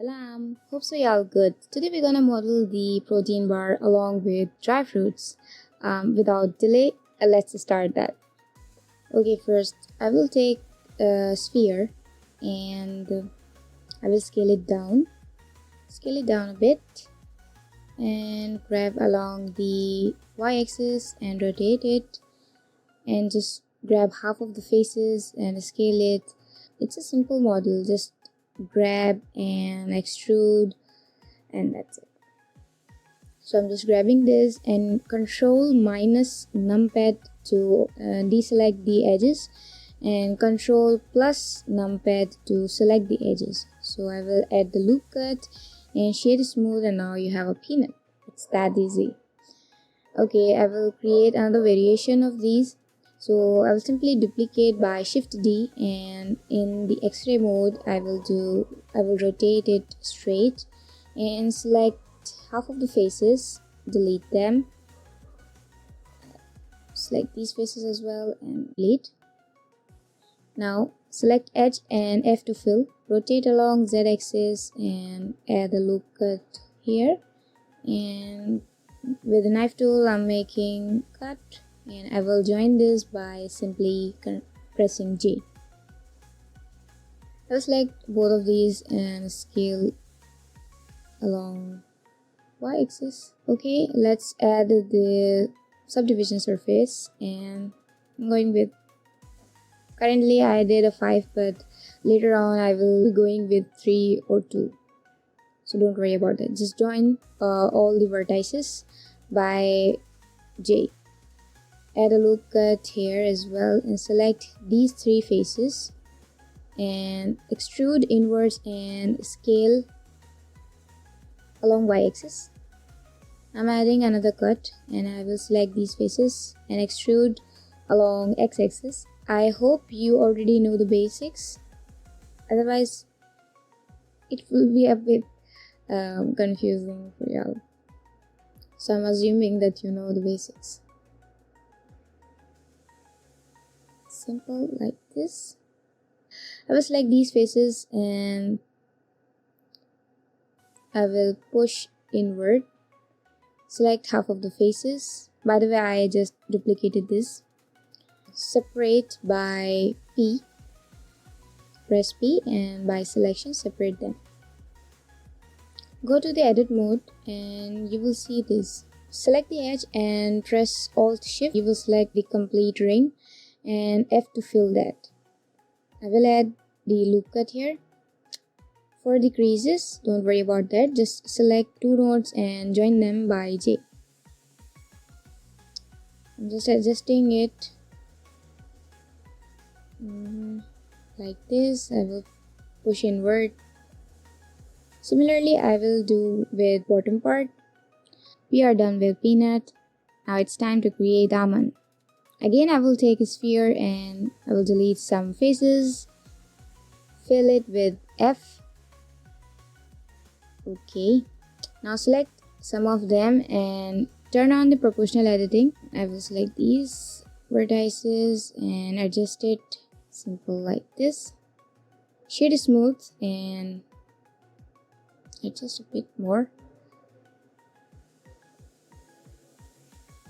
Salam. Hope so y'all good. Today we're gonna model the protein bar along with dry fruits. Without delay, let's start that. Okay, first I will take a sphere and I will scale it down. Scale it down a bit and grab along the y-axis and rotate it and just grab half of the faces and scale it. It's a simple model, just grab and extrude and that's it. So I'm just grabbing this and control minus numpad to deselect the edges and control plus numpad to select the edges. So I will add the loop cut and shade smooth, and now you have a peanut. It's that easy. Okay, I will create another variation of these. So I will simply duplicate by Shift D, and in the X-ray mode I will rotate it straight and select half of the faces, delete them, select these faces as well and delete. Now select Edge and F to fill, rotate along Z-axis and add a loop cut here, and with the knife tool I'm making cut, and I will join this by simply pressing J. I will select both of these and scale along y-axis. Okay, let's add the subdivision surface, and I'm going with, currently I did a 5, but later on I will be going with 3 or 2. So don't worry about that. Just join all the vertices by J. Add a loop cut here as well and select these 3 faces and extrude inwards and scale along y-axis. I'm adding another cut and I will select these faces and extrude along x-axis. I hope you already know the basics, otherwise it will be a bit confusing for y'all. So I'm assuming that you know the basics. Simple like this. I will select these faces and I will push inward, select half of the faces. By the way, I just duplicated this. Separate by P, press P, and by selection separate them. Go to the edit mode and you will see this. Select the edge and press Alt Shift. You will select the complete ring and F to fill that. I will add the loop cut here. For the creases, don't worry about that. Just select 2 nodes and join them by J. I'm just adjusting it like this. I will push inward. Similarly, I will do with bottom part. We are done with peanut. Now it's time to create almond. Again, I will take a sphere and I will delete some faces. Fill it with F. Okay. Now select some of them and turn on the proportional editing. I will select these vertices and adjust it simple like this. Shade smooth and adjust a bit more.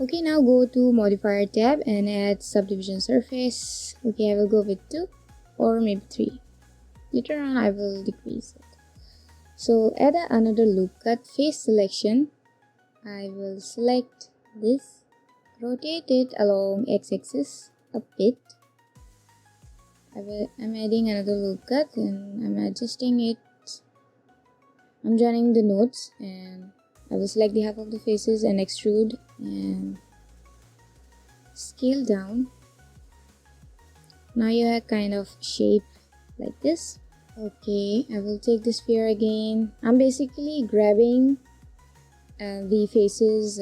Okay, now go to modifier tab and add subdivision surface. Okay, I will go with 2 or maybe 3. Later on I will decrease it. So add another loop cut, face selection. I will select this, rotate it along x-axis a bit. I'm adding another loop cut and I'm adjusting it. I'm joining the nodes and I will select the half of the faces and extrude and scale down. Now you have kind of shape like this. Okay, I will take the sphere again. I'm basically grabbing the faces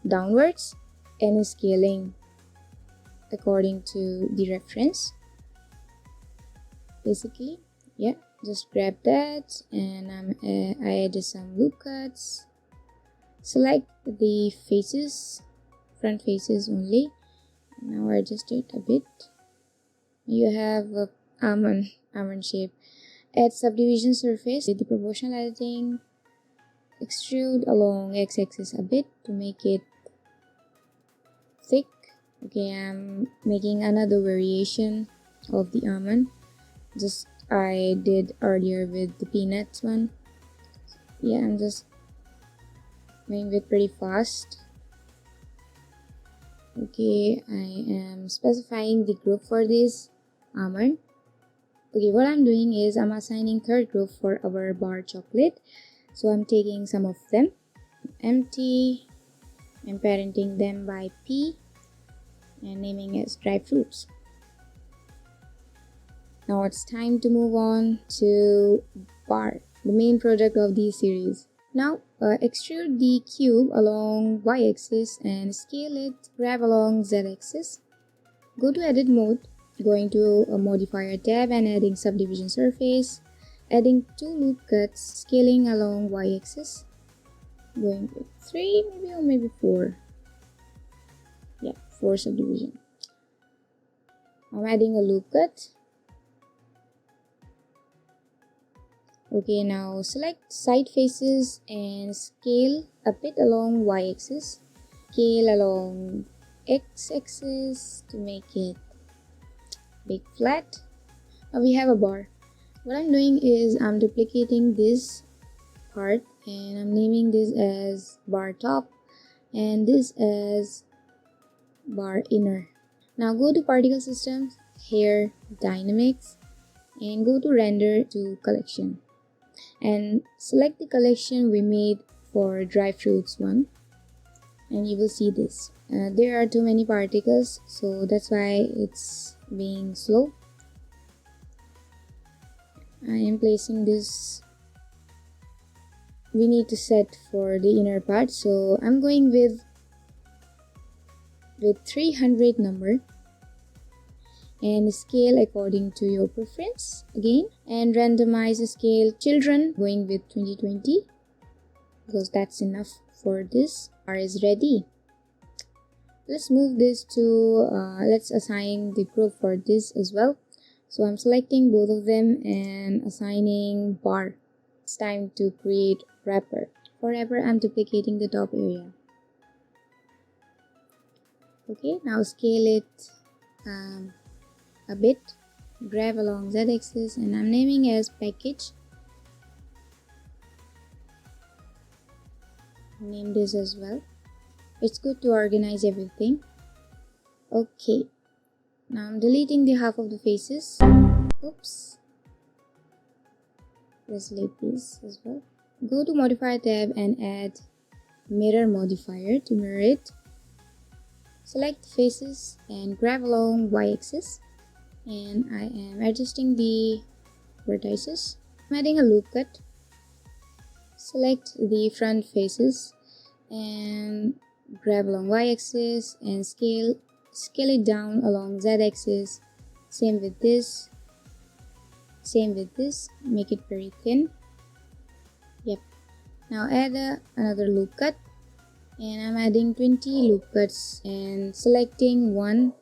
downwards and scaling according to the reference. Basically, yeah, just grab that and I added some loop cuts. Select the faces, front faces only. Now adjust it a bit. You have a almond shape. add subdivision surface with the proportional editing. Extrude along x-axis a bit to make it thick. Okay, I'm making another variation of the almond, just I did earlier with the peanuts one. Yeah, I'm just doing it pretty fast. Okay, I am specifying the group for this almond. Okay, what I'm doing is I'm assigning third group for our bar chocolate. So I'm taking some of them, empty, and parenting them by P and naming as dry fruits. Now it's time to move on to bar, the main product of this series. Now extrude the cube along y-axis and scale it, grab along z-axis. Go to edit mode, going to a modifier tab and adding subdivision surface, adding 2 loop cuts, scaling along y-axis, going with 3 maybe or maybe 4. Yeah, 4 subdivision. I'm adding a loop cut. Okay, now select side faces and scale a bit along y-axis, scale along x-axis to make it big flat. Now we have a bar. What I'm doing is I'm duplicating this part and I'm naming this as bar top and this as bar inner. Now go to particle systems, here dynamics, and go to render to collection and select the collection we made for dry fruits one, and you will see this. There are too many particles, so that's why it's being slow. I am placing this. We need to set for the inner part, so I'm going with 300 number and scale according to your preference again, and randomize the scale children, going with 2020 because that's enough for this. Bar is ready. Let's move this to let's assign the group for this as well. So I'm selecting both of them and assigning bar. It's time to create wrapper. For wrapper, I'm duplicating the top area. Okay, now scale it a bit, grab along z-axis, and I'm naming as package. Name this as well. It's good to organize everything. Okay, now I'm deleting the half of the faces. Oops. Let's delete this as well. Go to modifier tab and add mirror modifier to mirror it. Select faces and grab along y-axis, and I am adjusting the vertices. I'm adding a loop cut. Select the front faces and grab along y-axis and scale it down along z-axis. Same with this, make it very thin. Yep. Now add another loop cut, and I'm adding 20 loop cuts and selecting one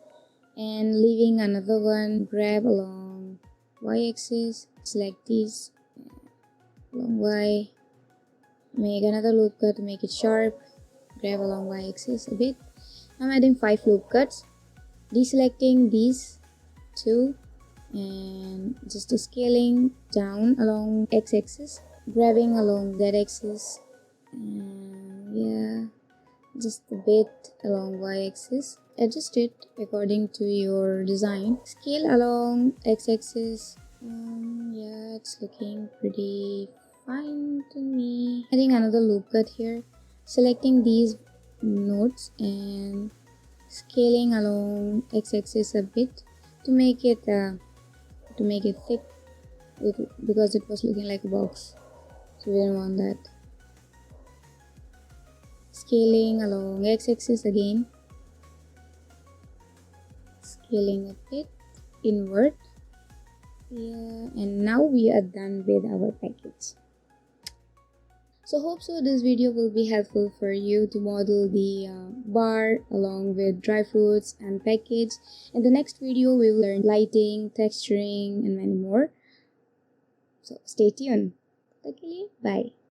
and leaving another one. Grab along y-axis, select these along y, make another loop cut to make it sharp, grab along y-axis a bit. I'm adding 5 loop cuts, deselecting these 2 and just scaling down along x-axis, grabbing along z-axis, and yeah, just a bit along y-axis. Adjust it according to your design. Scale along x-axis. Yeah, it's looking pretty fine to me. Adding another loop cut here, selecting these nodes and scaling along x-axis a bit to make it thick, because it was looking like a box, so we didn't want that. Scaling along x-axis again, scaling a bit inward. Yeah, and now we are done with our package. So hope so this video will be helpful for you to model the bar along with dry fruits and package. In the next video we will learn lighting, texturing, and many more. So stay tuned. तब तक के लिए bye.